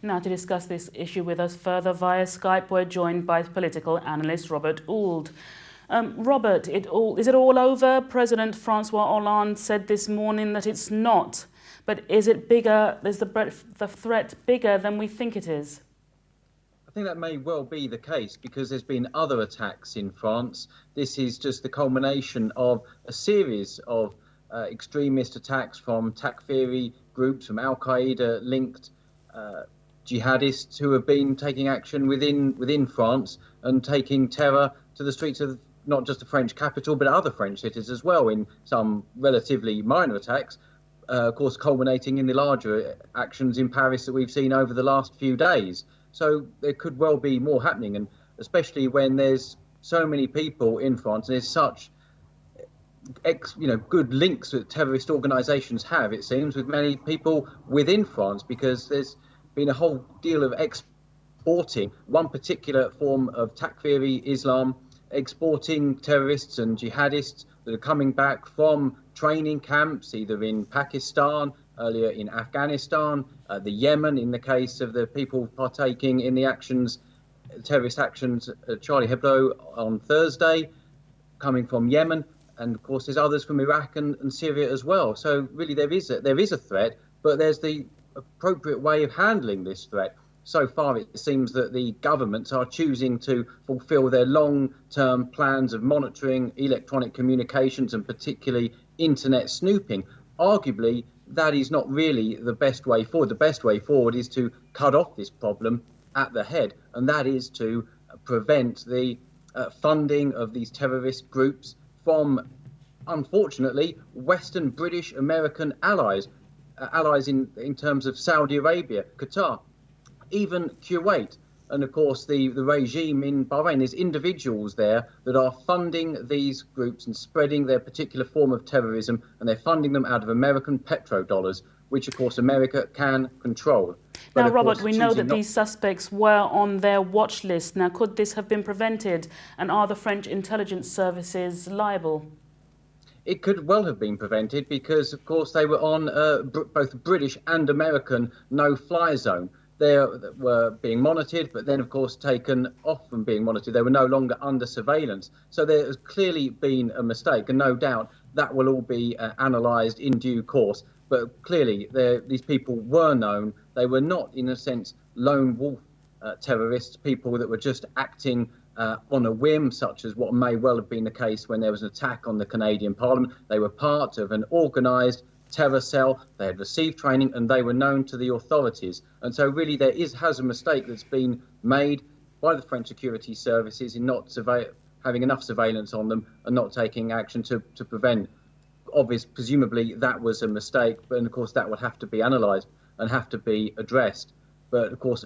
Now, to discuss this issue with us further via Skype, we're joined by political analyst Robert Oulds. Robert, is it all over? President Francois Hollande said this morning that it's not. But is it bigger? Is the threat bigger than we think it is? I think that may well be the case because there's been other attacks in France. This is just the culmination of a series of extremist attacks from Takfiri groups, from Al-qaida linked jihadists who have been taking action within France and taking terror to the streets of not just the French capital, but other French cities as well, in some relatively minor attacks, of course, culminating in the larger actions in Paris that we've seen over the last few days. So there could well be more happening, and especially when there's so many people in France and there's such good links that terrorist organisations have, it seems, with many people within France, because there's been a whole deal of exporting one particular form of Takfiri Islam, exporting terrorists and jihadists that are coming back from training camps, either in Pakistan, earlier in Afghanistan, the Yemen, in the case of the people partaking in the actions, terrorist actions at Charlie Hebdo on Thursday, coming from Yemen. And of course, there's others from Iraq and Syria as well. So really, there is a threat, but there's the appropriate way of handling this threat. So far, it seems that the governments are choosing to fulfill their long-term plans of monitoring electronic communications and particularly internet snooping. Arguably, that is not really the best way forward. The best way forward is to cut off this problem at the head, and that is to prevent the funding of these terrorist groups from, unfortunately, Western, British, American allies in terms of Saudi Arabia, Qatar, even Kuwait, and of course the regime in Bahrain. There's individuals there that are funding these groups and spreading their particular form of terrorism, and they're funding them out of American petrodollars, which of course America can control. Now, Robert, we know that these suspects were on their watch list. Now, could this have been prevented, and are the French intelligence services liable? It could well have been prevented because, of course, they were on both British and American no-fly zone. They were being monitored, but then, of course, taken off from being monitored. They were no longer under surveillance. So there has clearly been a mistake, and no doubt that will all be analysed in due course. But clearly, these people were known. They were not, in a sense, lone wolf terrorists, people that were just acting on a whim, such as what may well have been the case when there was an attack on the Canadian Parliament. They were part of an organised terror cell. They had received training and they were known to the authorities. And so really there has a mistake that's been made by the French security services in not having enough surveillance on them and not taking action to prevent. Presumably that was a mistake, but of course that would have to be analysed and have to be addressed. But of course,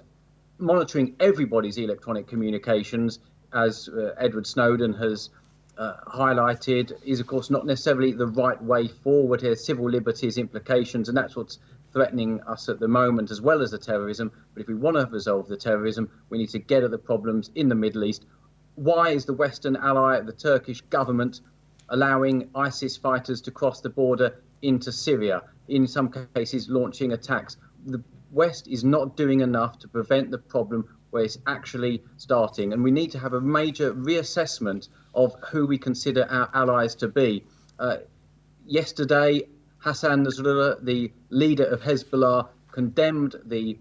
monitoring everybody's electronic communications, as Edward Snowden has highlighted, is of course not necessarily the right way forward. Here, civil liberties implications, and that's what's threatening us at the moment, as well as the terrorism. But if we want to resolve the terrorism, we need to get at the problems in the Middle East. Why is the Western ally, the Turkish government, allowing ISIS fighters to cross the border into Syria, in some cases launching attacks? The West is not doing enough to prevent the problem where it's actually starting, and we need to have a major reassessment of who we consider our allies to be. Yesterday, Hassan Nasrallah, the leader of Hezbollah, condemned the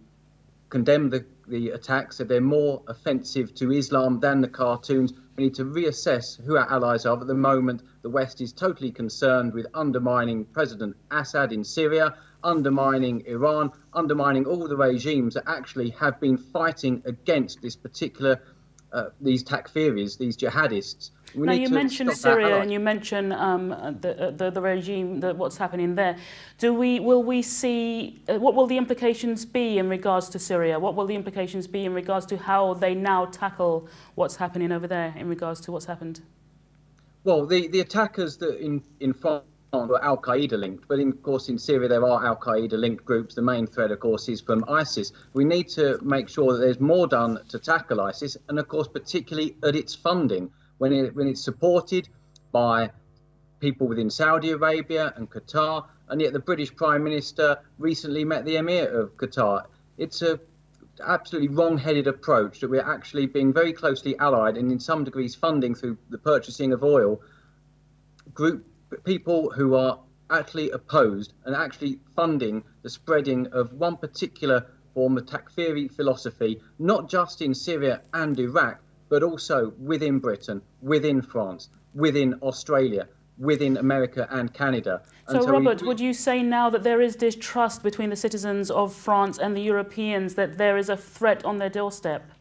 attacks, said they're more offensive to Islam than the cartoons. We need to reassess who our allies are. At the moment, the West is totally concerned with undermining President Assad in Syria, undermining Iran, undermining all the regimes that actually have been fighting against this particular, these Takfiris, these jihadists. Now, you mentioned Syria and you mentioned the regime, what's happening there. Will we see, what will the implications be in regards to Syria? What will the implications be in regards to how they now tackle what's happening over there in regards to what's happened? Well, the attackers that in France were Al-qaida linked, but of course in Syria there are Al-qaida linked groups. The main threat, of course, is from ISIS. We need to make sure that there's more done to tackle ISIS, and of course particularly at its funding, when it's supported by people within Saudi Arabia and Qatar, and yet the British Prime Minister recently met the Emir of Qatar. It's a absolutely wrong-headed approach that we're actually being very closely allied and in some degrees funding through the purchasing of oil people who are actually opposed and actually funding the spreading of one particular form of takfiri philosophy, not just in Syria and Iraq, but also within Britain, within France, within Australia, within America and Canada. So, Robert, would you say now that there is distrust between the citizens of France and the Europeans, that there is a threat on their doorstep?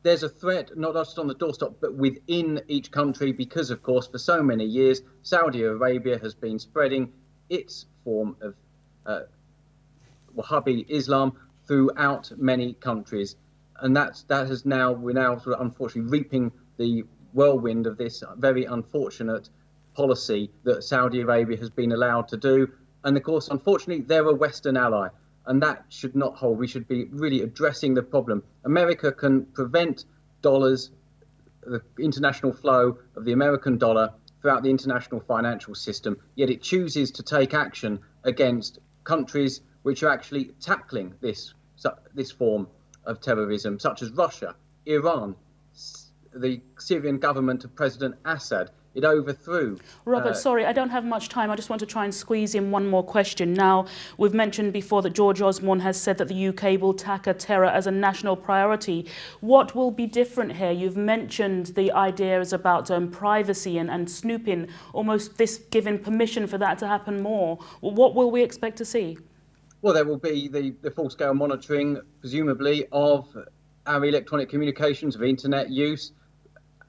There's a threat not just on the doorstep, but within each country, because, of course, for so many years, Saudi Arabia has been spreading its form of Wahhabi Islam throughout many countries. And we're now sort of unfortunately reaping the whirlwind of this very unfortunate policy that Saudi Arabia has been allowed to do. And of course, unfortunately, they're a Western ally, and that should not hold. We should be really addressing the problem. America can prevent the international flow of the American dollar throughout the international financial system, yet it chooses to take action against countries which are actually tackling this form of terrorism, such as Russia, Iran, the Syrian government of President Assad. It overthrew. Robert, sorry, I don't have much time. I just want to try and squeeze in one more question. Now, we've mentioned before that George Osborne has said that the UK will tackle terror as a national priority. What will be different here? You've mentioned the ideas about privacy and snooping, almost this giving permission for that to happen more. What will we expect to see? Well, there will be the full-scale monitoring, presumably, of our electronic communications, of internet use.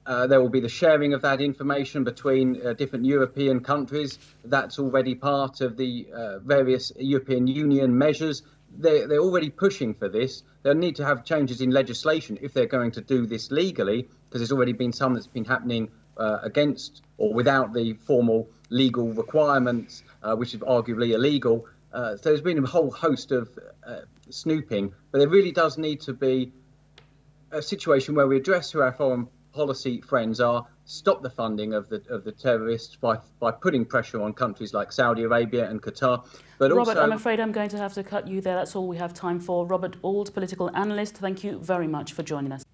There will be the sharing of that information between different European countries. That's already part of the various European Union measures. They're already pushing for this. They'll need to have changes in legislation if they're going to do this legally, because there's already been some that's been happening against or without the formal legal requirements, which is arguably illegal. So there's been a whole host of snooping, but there really does need to be a situation where we address who our foreign policy friends are, stop the funding of the terrorists by putting pressure on countries like Saudi Arabia and Qatar. But Robert, also, I'm afraid I'm going to have to cut you there. That's all we have time for. Robert Oulds, political analyst, thank you very much for joining us.